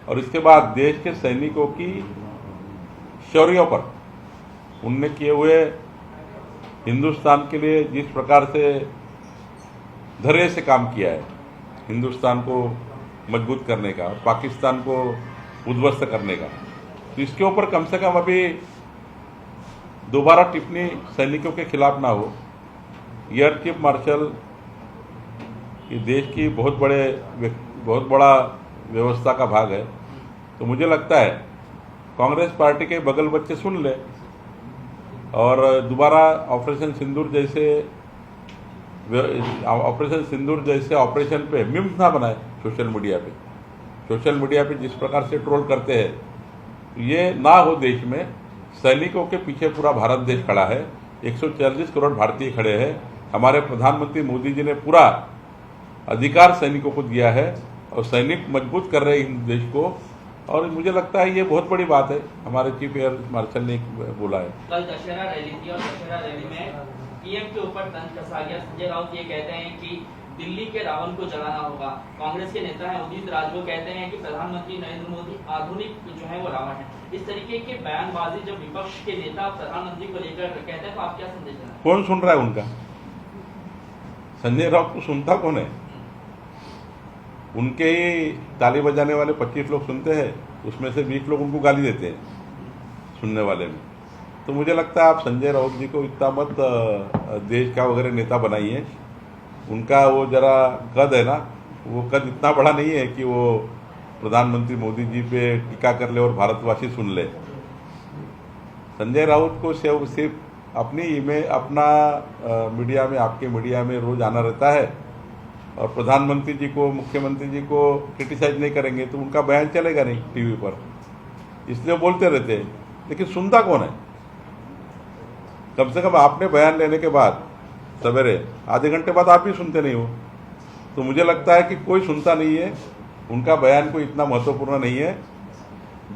[SPEAKER 2] और इसके बाद देश के सैनिकों की शौर्यों पर, उनने किए हुए हिंदुस्तान के लिए जिस प्रकार से धैर्य से काम किया है, हिंदुस्तान को मजबूत करने का, पाकिस्तान को उद्ध्वस्त करने का, तो इसके ऊपर कम से कम अभी दोबारा टिप्पणी सैनिकों के खिलाफ ना हो। एयर चीफ मार्शल ये देश की बहुत बड़ा व्यवस्था का भाग है, तो मुझे लगता है कांग्रेस पार्टी के बगल बच्चे सुन ले और दोबारा ऑपरेशन सिंदूर जैसे ऑपरेशन पे मीम्स ना बनाए सोशल मीडिया पे जिस प्रकार से ट्रोल करते हैं ये ना हो। देश में सैनिकों के पीछे पूरा भारत देश खड़ा है, 140 करोड़ भारतीय खड़े हैं। हमारे प्रधानमंत्री मोदी जी ने पूरा अधिकार सैनिकों को दिया है और सैनिक मजबूत कर रहे हैं देश को, और मुझे लगता है ये बहुत बड़ी बात है हमारे चीफ एयर मार्शल ने बोला है।
[SPEAKER 8] कल दशहरा रैली थी और दशहरा रैली में पीएम के ऊपर तंज कसा गया। संजय राउत ये कहते हैं कि दिल्ली के रावण को जलाना होगा। कांग्रेस के नेता हैं उदित राज वो कहते हैं कि प्रधानमंत्री नरेंद्र मोदी आधुनिक जो है वो रावण है। इस तरीके के बयानबाजी जब विपक्ष के नेता प्रधानमंत्री को लेकर कहते हैं तो आप क्या संदेश देना?
[SPEAKER 2] कौन सुन रहा है उनका? संजय राउत को सुनता कौन है? उनके ही ताली बजाने वाले 25 लोग सुनते हैं, उसमें से 20 लोग उनको गाली देते हैं सुनने वाले में। तो मुझे लगता है आप संजय राउत जी को इतना मत देश का वगैरह नेता बनाइए। उनका वो जरा कद है ना, वो कद इतना बड़ा नहीं है कि वो प्रधानमंत्री मोदी जी पे टीका कर ले और भारतवासी सुन ले। संजय राउत को सिर्फ अपनी इमेज, अपना मीडिया में, आपके मीडिया में रोज आना रहता है और प्रधानमंत्री जी को, मुख्यमंत्री जी को क्रिटिसाइज नहीं करेंगे तो उनका बयान चलेगा नहीं टीवी पर, इसलिए बोलते रहते हैं। लेकिन सुनता कौन है? कम से कम आपने बयान लेने के बाद सवेरे आधे घंटे बाद आप भी सुनते नहीं हो, तो मुझे लगता है कि कोई सुनता नहीं है। उनका बयान कोई इतना महत्वपूर्ण नहीं है।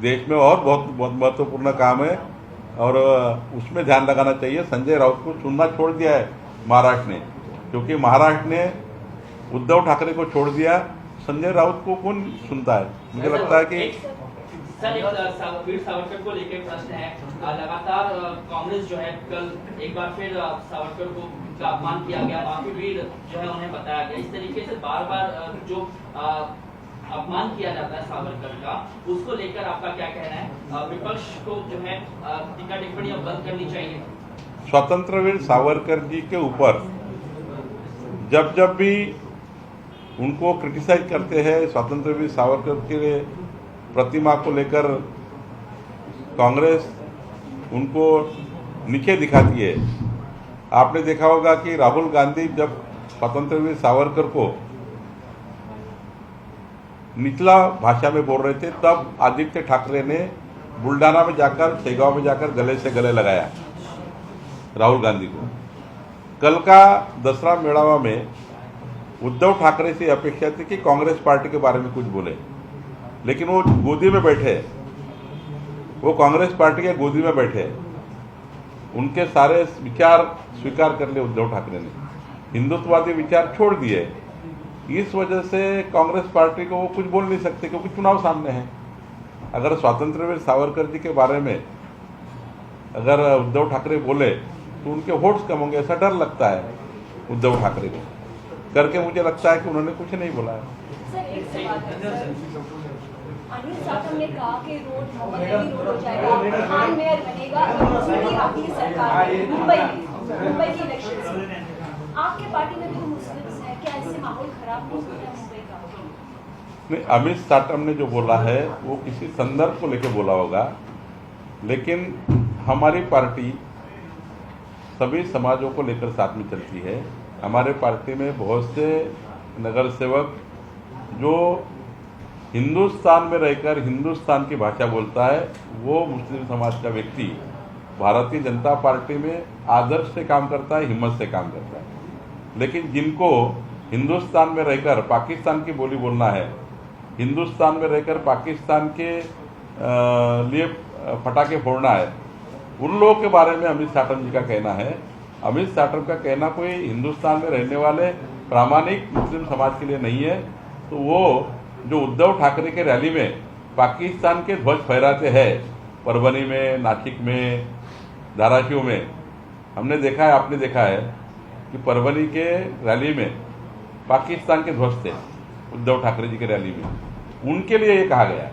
[SPEAKER 2] देश में और बहुत महत्वपूर्ण काम है और उसमें ध्यान लगाना चाहिए। संजय राउत को सुनना छोड़ दिया है महाराष्ट्र ने, क्योंकि महाराष्ट्र ने उद्धव ठाकरे को छोड़ दिया। संजय राउत को कौन सुनता है? मुझे लगता है कि
[SPEAKER 8] सर एक वीर सावरकर को लेकर प्रश्न है। लगातार कांग्रेस जो है कल एक बार फिर सावरकर को का अपमान किया गया, माफी वीर जो है उन्हें बताया गया। इस तरीके से बार बार जो अपमान किया जाता है सावरकर का, उसको लेकर आपका क्या कहना है? विपक्ष को जो है टीका टिप्पणी अब बंद करनी चाहिए।
[SPEAKER 2] स्वतंत्र वीर सावरकर जी के ऊपर जब भी उनको क्रिटिसाइज करते हैं, स्वतंत्र वीर सावरकर के प्रतिमा को लेकर कांग्रेस उनको नीचे दिखाती है। आपने देखा होगा कि राहुल गांधी जब स्वतंत्र वीर सावरकर को निचला भाषा में बोल रहे थे, तब आदित्य ठाकरे ने बुल्डाना में जाकर, शेगांव में जाकर गले से गले लगाया राहुल गांधी को। कल का दसरा मेड़ावा में उद्धव ठाकरे से अपेक्षा थी कि कांग्रेस पार्टी के बारे में कुछ बोले, लेकिन वो गोदी में बैठे, वो कांग्रेस पार्टी के गोदी में बैठे। उनके सारे विचार स्वीकार कर लिए उद्धव ठाकरे ने, हिंदुत्ववादी विचार छोड़ दिए। इस वजह से कांग्रेस पार्टी को वो कुछ बोल नहीं सकते, क्योंकि चुनाव सामने है। अगर स्वतंत्र वीर सावरकर जी के बारे में अगर उद्धव ठाकरे बोले तो उनके वोट्स कम होंगे, ऐसा डर लगता है उद्धव ठाकरे को करके। मुझे लगता है कि उन्होंने कुछ नहीं बोला है।
[SPEAKER 7] सर एक सवाल है। अनिल साहब ने कहा कि रोड मोहम्मद रोड हो जाएगा, खान मेयर बनेगा, मुस्लिम आपकी सरकार मुंबई की इलेक्शन। आपके पार्टी में भी तो मुस्लिम्स हैं, क्या इससे माहौल खराब हो सकता है मुंबई का?
[SPEAKER 2] नहीं, अमित साटम ने जो बोला है वो किसी संदर्भ को लेकर बोला होगा, लेकिन हमारी पार्टी सभी समाजों को लेकर साथ में चलती है। हमारे पार्टी में बहुत से नगर सेवक जो हिंदुस्तान में रहकर हिंदुस्तान की भाषा बोलता है, वो मुस्लिम समाज का व्यक्ति भारतीय जनता पार्टी में आदर्श से काम करता है, हिम्मत से काम करता है। लेकिन जिनको हिंदुस्तान में रहकर पाकिस्तान की बोली बोलना है, हिंदुस्तान में रहकर पाकिस्तान के लिए पटाखे फोड़ना है, उन लोगों के बारे में अमित साटम जी का कहना है। अमित साटम का कहना कोई हिंदुस्तान में रहने वाले प्रामाणिक मुस्लिम समाज के लिए नहीं है। तो वो जो उद्धव ठाकरे के रैली में पाकिस्तान के ध्वज फहराते हैं, परभनी में, नासिक में, धाराशिव में हमने देखा है, आपने देखा है कि परभनी के रैली में पाकिस्तान के ध्वज थे उद्धव ठाकरे जी के रैली में, उनके लिए ये कहा गया है